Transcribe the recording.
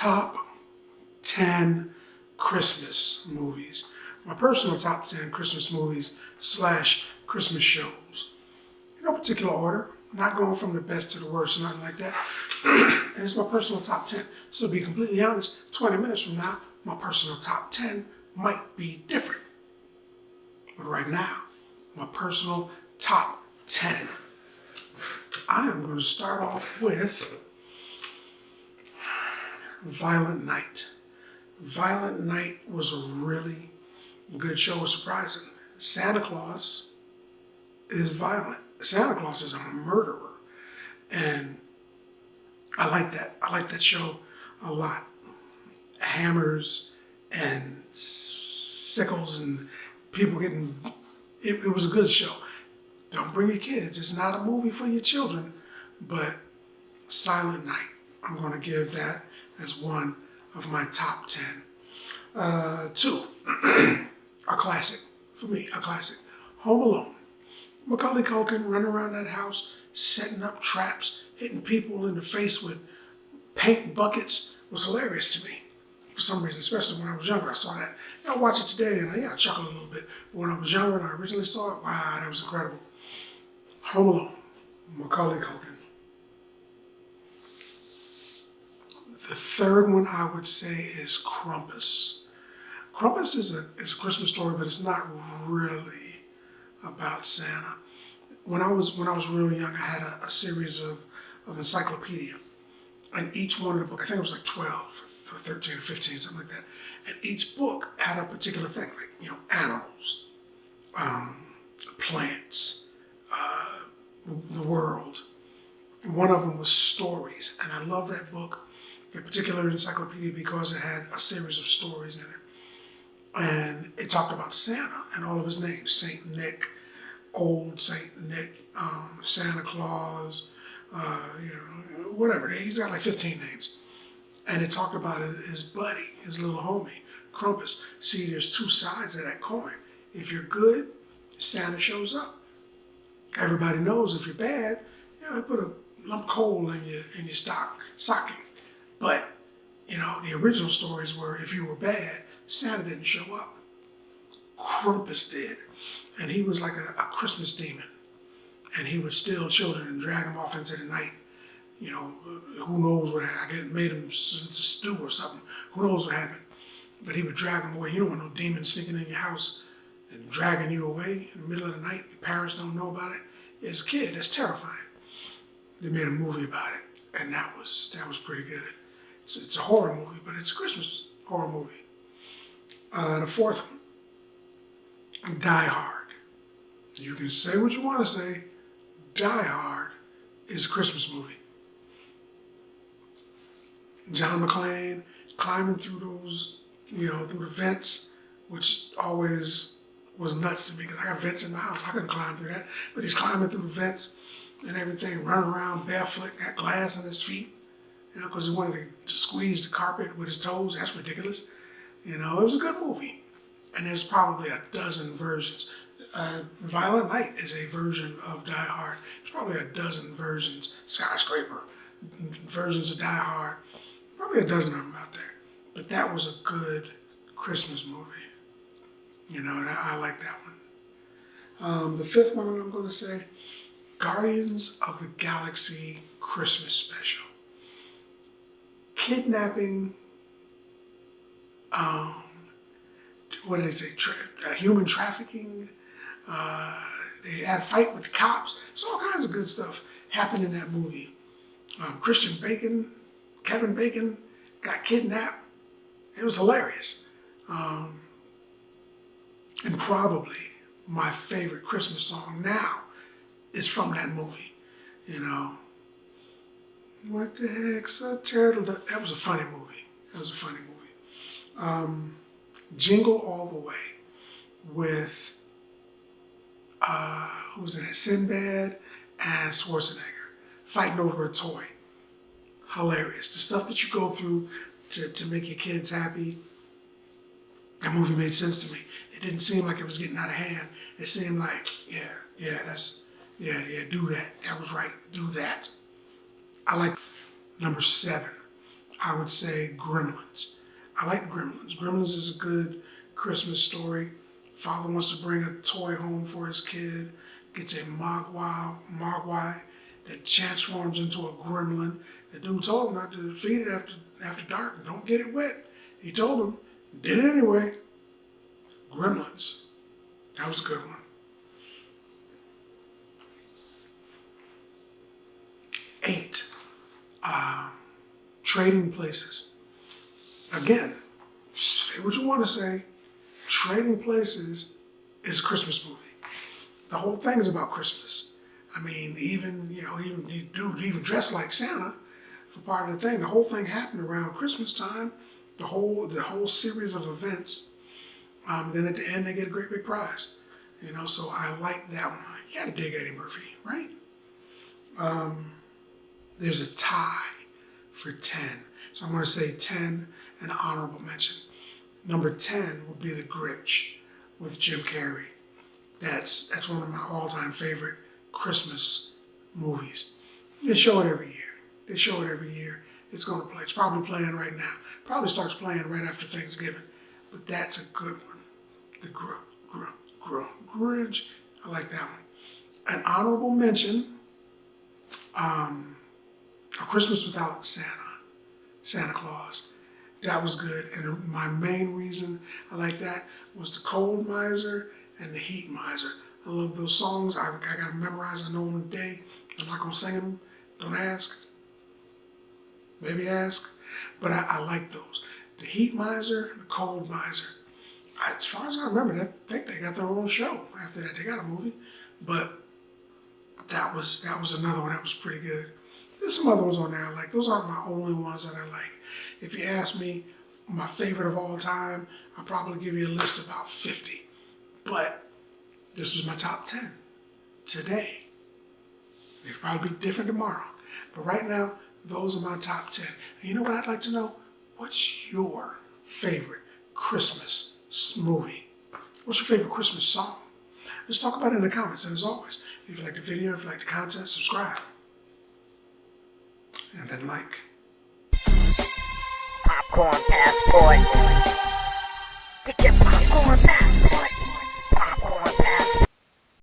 top 10 Christmas movies. My personal top 10 Christmas movies / Christmas shows. In no particular order. Not going from the best to the worst, nothing like that. And it's my personal top 10. So to be completely honest, 20 minutes from now, my personal top 10 might be different. But right now, my personal top 10. I am going to start off with Violent Night. Violent Night was a really good show. It was surprising. Santa Claus is violent. Santa Claus is a murderer. And I like that. I like that show a lot. Hammers and sickles and people getting... It was a good show. Don't bring your kids. It's not a movie for your children, but Silent Night, I'm going to give that as one of my top 10. 2, a classic. For me, a classic. Home Alone. Macaulay Culkin running around that house, setting up traps, hitting people in the face with paint buckets was hilarious to me. For some reason, especially when I was younger, I saw that. I watch it today and I chuckle a little bit. But when I was younger and I originally saw it, wow, that was incredible. Home Alone, Macaulay Culkin. The third one I would say is Krumpus. Krumpus is a Christmas story, but it's not really about Santa. When I was real young, I had a series of encyclopedia, and each one of the books, I think it was like 12 or 13 or 15, something like that. And each book had a particular thing, like animals, plants, the world. One of them was stories, and I love that book, that particular encyclopedia, because it had a series of stories in it. And it talked about Santa and all of his names: Saint Nick, Old Saint Nick, Santa Claus, whatever. He's got like 15 names. And it talked about his buddy, his little homie, Krumpus. See, there's two sides of that coin. If you're good, Santa shows up. Everybody knows if you're bad, put a lump of coal in your stocking. But, the original stories were if you were bad, Santa didn't show up. Krumpus did. And he was like a Christmas demon. And he would steal children and drag them off into the night. Who knows what happened. I guess made him into stew or something. Who knows what happened. But he would drag them away. You don't want no demon sneaking in your house and dragging you away in the middle of the night. Your parents don't know about it. As a kid, that's terrifying. They made a movie about it, and that was pretty good. It's a horror movie, but it's a Christmas horror movie. The fourth one, Die Hard. You can say what you want to say. Die Hard is a Christmas movie. John McClane climbing through those, through the vents, which always was nuts to me because I got vents in my house. I couldn't climb through that. But he's climbing through the vents and everything, running around barefoot, got glass on his feet, because he wanted to squeeze the carpet with his toes. That's ridiculous. It was a good movie. And there's probably a dozen versions. Violent Night is a version of Die Hard. There's probably a dozen versions, Skyscraper, versions of Die Hard. Probably a dozen of them out there. But that was a good Christmas movie. And I like that one. The fifth one I'm going to say, Guardians of the Galaxy Christmas Special. Kidnapping, what did they say, human trafficking. They had a fight with the cops. So all kinds of good stuff happened in that movie. Kevin Bacon got kidnapped. It was hilarious. And probably my favorite Christmas song now is from that movie. What the heck's a turtle? That was a funny movie. Jingle All the Way with, who's in it? Sinbad and Schwarzenegger fighting over a toy. Hilarious. The stuff that you go through to make your kids happy. That movie made sense to me. It didn't seem like it was getting out of hand. It seemed like, do that. That was right. Do that. I like number 7. I would say Gremlins. I like Gremlins. Gremlins is a good Christmas story. Father wants to bring a toy home for his kid, gets a mogwai that transforms into a gremlin. The dude told him not to feed it after dark and don't get it wet. He told him, did it anyway. Gremlins. That was a good one. 8. Trading Places. Again, say what you want to say. Trading Places is a Christmas movie. The whole thing is about Christmas. I mean, even dude even dressed like Santa for part of the thing. The whole thing happened around Christmas time. The whole series of events. Then at the end they get a great big prize. So I like that one. You gotta dig Eddie Murphy, right? There's a tie for 10. So I'm gonna say 10, an honorable mention. Number 10 would be The Grinch with Jim Carrey. That's one of my all-time favorite Christmas movies. They show it every year. It's going to play. It's probably playing right now. Probably starts playing right after Thanksgiving. But that's a good one. The Grinch. I like that one. An honorable mention, A Christmas Without Santa Claus. That was good. And my main reason I like that was The Cold Miser and The Heat Miser. I love those songs. I got to memorize. I know them today. I'm not going to sing them. Don't ask. Maybe ask. But I like those. The Heat Miser and The Cold Miser. As far as I remember, I think they got their own show. After that, they got a movie. But that was another one that was pretty good. There's some other ones on there I like. Those aren't my only ones that I like. If you ask me my favorite of all time, I'll probably give you a list of about 50. But this was my top 10 today. It'll probably be different tomorrow. But right now, those are my top 10. And you know what I'd like to know? What's your favorite Christmas movie? What's your favorite Christmas song? Just talk about it in the comments. And as always, if you like the video, if you like the content, subscribe. And then like. Popcorn passport. Get your popcorn passport.